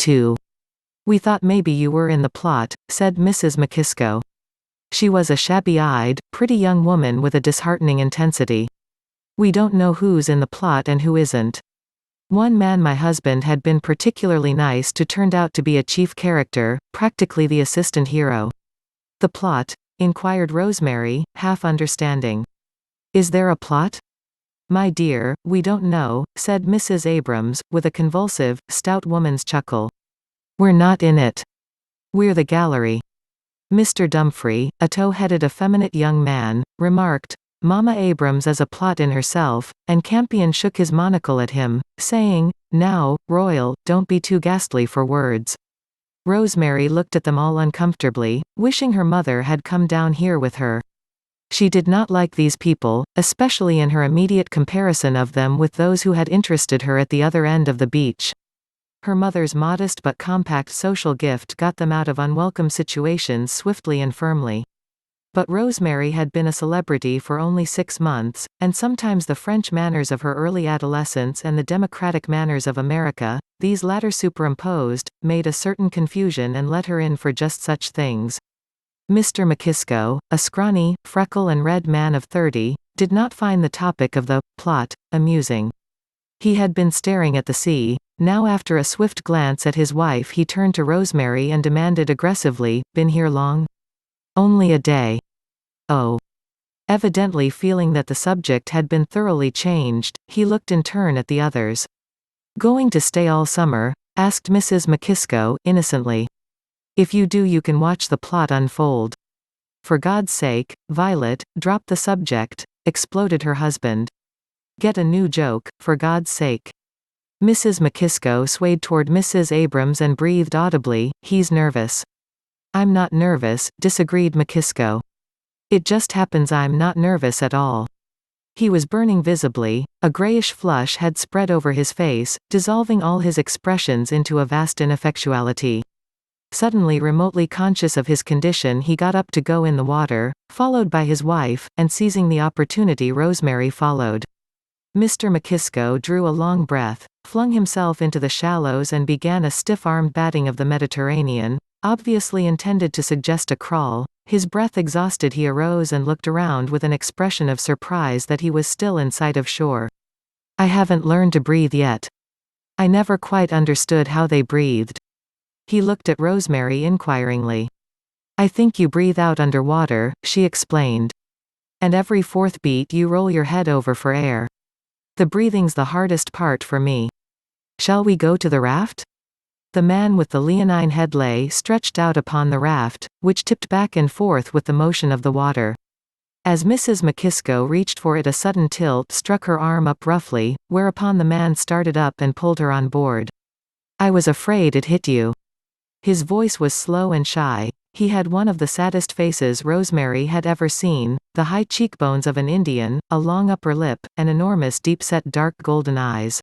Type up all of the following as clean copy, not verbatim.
2. "We thought maybe you were in the plot," said Mrs. McKisco. She was a shabby-eyed, pretty young woman with a disheartening intensity. "We don't know who's in the plot and who isn't. One man my husband had been particularly nice to turned out to be a chief character, practically the assistant hero." "The plot?" inquired Rosemary, half understanding. "Is there a plot?" "My dear, we don't know," said Mrs. Abrams, with a convulsive, stout woman's chuckle. "We're not in it. We're the gallery." Mr. Dumfrey, a tow-headed effeminate young man, remarked, "Mama Abrams is a plot in herself," and Campion shook his monocle at him, saying, "Now, Royal, don't be too ghastly for words." Rosemary looked at them all uncomfortably, wishing her mother had come down here with her. She did not like these people, especially in her immediate comparison of them with those who had interested her at the other end of the beach. Her mother's modest but compact social gift got them out of unwelcome situations swiftly and firmly. But Rosemary had been a celebrity for only 6 months, and sometimes the French manners of her early adolescence and the democratic manners of America, these latter superimposed, made a certain confusion and let her in for just such things. Mr. McKisco, a scrawny, freckle and red man of 30, did not find the topic of the plot amusing. He had been staring at the sea. Now after a swift glance at his wife he turned to Rosemary and demanded aggressively, "Been here long?" "Only a day." "Oh." Evidently feeling that the subject had been thoroughly changed, he looked in turn at the others. "Going to stay all summer?" asked Mrs. McKisco, innocently. "If you do you can watch the plot unfold." "For God's sake, Violet, drop the subject," exploded her husband. "Get a new joke, for God's sake." Mrs. McKisco swayed toward Mrs. Abrams and breathed audibly, "He's nervous." "I'm not nervous," disagreed McKisco. "It just happens I'm not nervous at all." He was burning visibly. A grayish flush had spread over his face, dissolving all his expressions into a vast ineffectuality. Suddenly remotely conscious of his condition he got up to go in the water, followed by his wife, and seizing the opportunity Rosemary followed. Mr. McKisco drew a long breath, flung himself into the shallows and began a stiff-armed batting of the Mediterranean, obviously intended to suggest a crawl. His breath exhausted he arose and looked around with an expression of surprise that he was still in sight of shore. "I haven't learned to breathe yet. I never quite understood how they breathed." He looked at Rosemary inquiringly. "I think you breathe out underwater," she explained. "And every fourth beat you roll your head over for air. The breathing's the hardest part for me. Shall we go to the raft?" The man with the leonine head lay stretched out upon the raft, which tipped back and forth with the motion of the water. As Mrs. McKisco reached for it a sudden tilt struck her arm up roughly, whereupon the man started up and pulled her on board. "I was afraid it hit you." His voice was slow and shy. He had one of the saddest faces Rosemary had ever seen, the high cheekbones of an Indian, a long upper lip, and enormous deep-set dark golden eyes.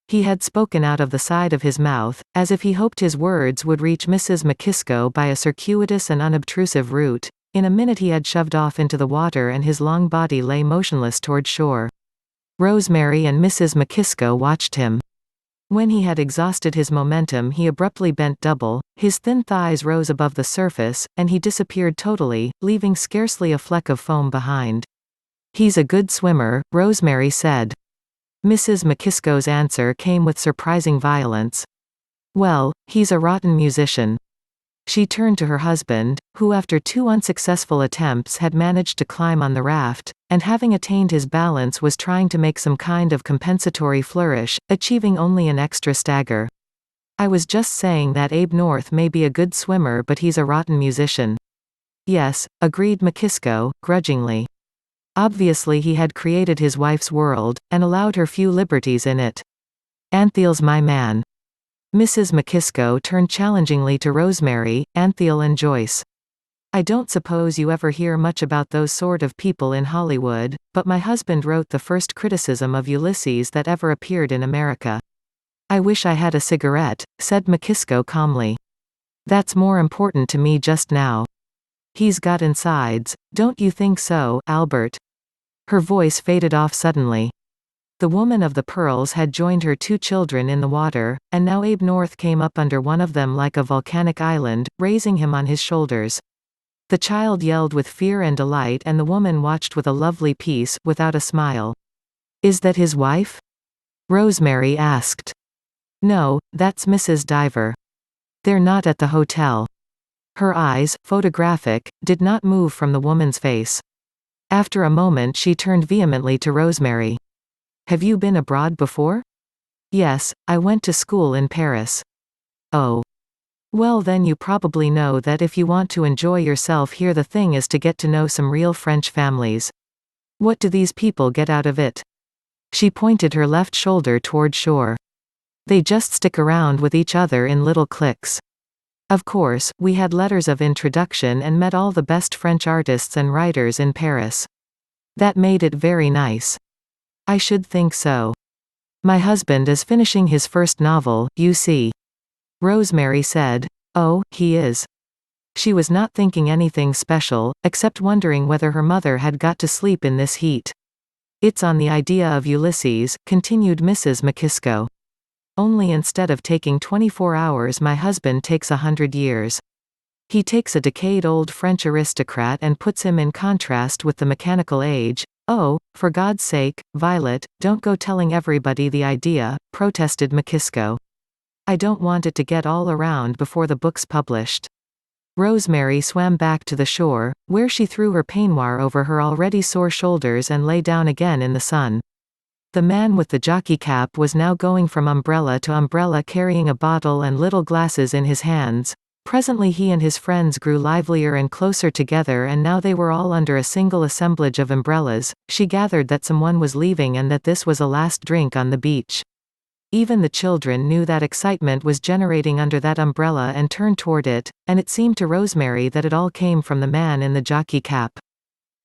He had spoken out of the side of his mouth, as if he hoped his words would reach Mrs. McKisco by a circuitous and unobtrusive route. In a minute he had shoved off into the water and his long body lay motionless toward shore. Rosemary and Mrs. McKisco watched him. When he had exhausted his momentum he abruptly bent double, his thin thighs rose above the surface, and he disappeared totally, leaving scarcely a fleck of foam behind. "He's a good swimmer," Rosemary said. Mrs. McKisco's answer came with surprising violence. "Well, he's a rotten musician." She turned to her husband, who after 2 unsuccessful attempts had managed to climb on the raft, and having attained his balance was trying to make some kind of compensatory flourish, achieving only an extra stagger. "I was just saying that Abe North may be a good swimmer but he's a rotten musician." "Yes," agreed McKisco, grudgingly. Obviously he had created his wife's world, and allowed her few liberties in it. "Antheil's my man." Mrs. McKisco turned challengingly to Rosemary, "Antheil and Joyce. I don't suppose you ever hear much about those sort of people in Hollywood, but my husband wrote the first criticism of Ulysses that ever appeared in America." "I wish I had a cigarette," said McKisco calmly. "That's more important to me just now." "He's got insides, don't you think so, Albert?" Her voice faded off suddenly. The woman of the pearls had joined her 2 children in the water, and now Abe North came up under one of them like a volcanic island, raising him on his shoulders. The child yelled with fear and delight, and the woman watched with a lovely peace, without a smile. "Is that his wife?" Rosemary asked. "No, that's Mrs. Diver. They're not at the hotel." Her eyes, photographic, did not move from the woman's face. After a moment she turned vehemently to Rosemary. "Have you been abroad before?" "Yes, I went to school in Paris." "Oh. Well then you probably know that if you want to enjoy yourself here the thing is to get to know some real French families. What do these people get out of it?" She pointed her left shoulder toward shore. "They just stick around with each other in little cliques. Of course, we had letters of introduction and met all the best French artists and writers in Paris. That made it very nice." "I should think so. My husband is finishing his first novel, you see." Rosemary said. "Oh, he is." She was not thinking anything special, except wondering whether her mother had got to sleep in this heat. "It's on the idea of Ulysses," continued Mrs. McKisco. "Only instead of taking 24 hours my husband takes 100 years. He takes a decade-old French aristocrat and puts him in contrast with the mechanical age." "Oh, for God's sake, Violet, don't go telling everybody the idea," protested McKisco. "I don't want it to get all around before the book's published." Rosemary swam back to the shore, where she threw her peignoir over her already sore shoulders and lay down again in the sun. The man with the jockey cap was now going from umbrella to umbrella carrying a bottle and little glasses in his hands. Presently he and his friends grew livelier and closer together, and now they were all under a single assemblage of umbrellas. She gathered that someone was leaving and that this was a last drink on the beach. Even the children knew that excitement was generating under that umbrella and turned toward it, and it seemed to Rosemary that it all came from the man in the jockey cap.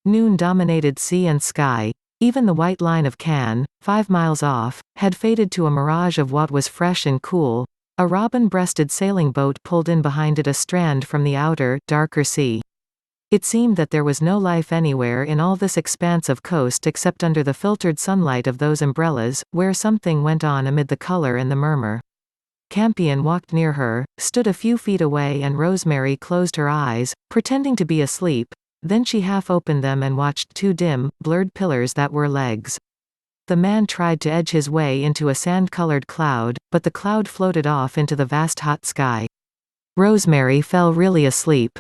Noon dominated sea and sky. Even the white line of Cannes, 5 miles off, had faded to a mirage of what was fresh and cool. A robin-breasted sailing boat pulled in behind it a strand from the outer, darker sea. It seemed that there was no life anywhere in all this expanse of coast except under the filtered sunlight of those umbrellas, where something went on amid the color and the murmur. Campion walked near her, stood a few feet away, and Rosemary closed her eyes, pretending to be asleep. Then she half opened them and watched 2 dim, blurred pillars that were legs. The man tried to edge his way into a sand-colored cloud, but the cloud floated off into the vast hot sky. Rosemary fell really asleep.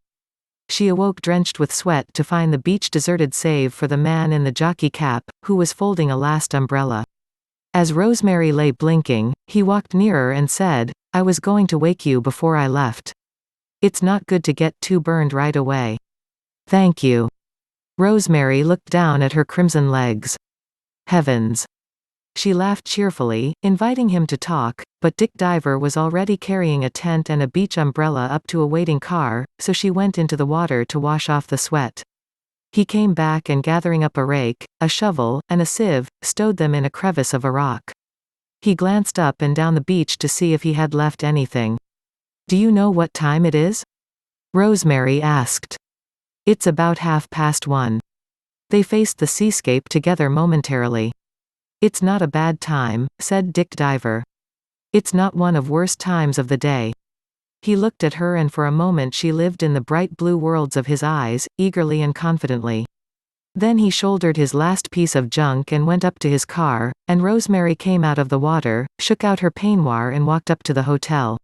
She awoke drenched with sweat to find the beach deserted save for the man in the jockey cap, who was folding a last umbrella. As Rosemary lay blinking, he walked nearer and said, "I was going to wake you before I left. It's not good to get too burned right away." "Thank you." Rosemary looked down at her crimson legs. "Heavens." She laughed cheerfully, inviting him to talk, but Dick Diver was already carrying a tent and a beach umbrella up to a waiting car, so she went into the water to wash off the sweat. He came back and, gathering up a rake, a shovel, and a sieve, stowed them in a crevice of a rock. He glanced up and down the beach to see if he had left anything. "Do you know what time it is?" Rosemary asked. "It's about 1:30. They faced the seascape together momentarily. "It's not a bad time," said Dick Diver. "It's not one of worst times of the day." He looked at her, and for a moment she lived in the bright blue worlds of his eyes, eagerly and confidently. Then he shouldered his last piece of junk and went up to his car, and Rosemary came out of the water, shook out her peignoir and walked up to the hotel.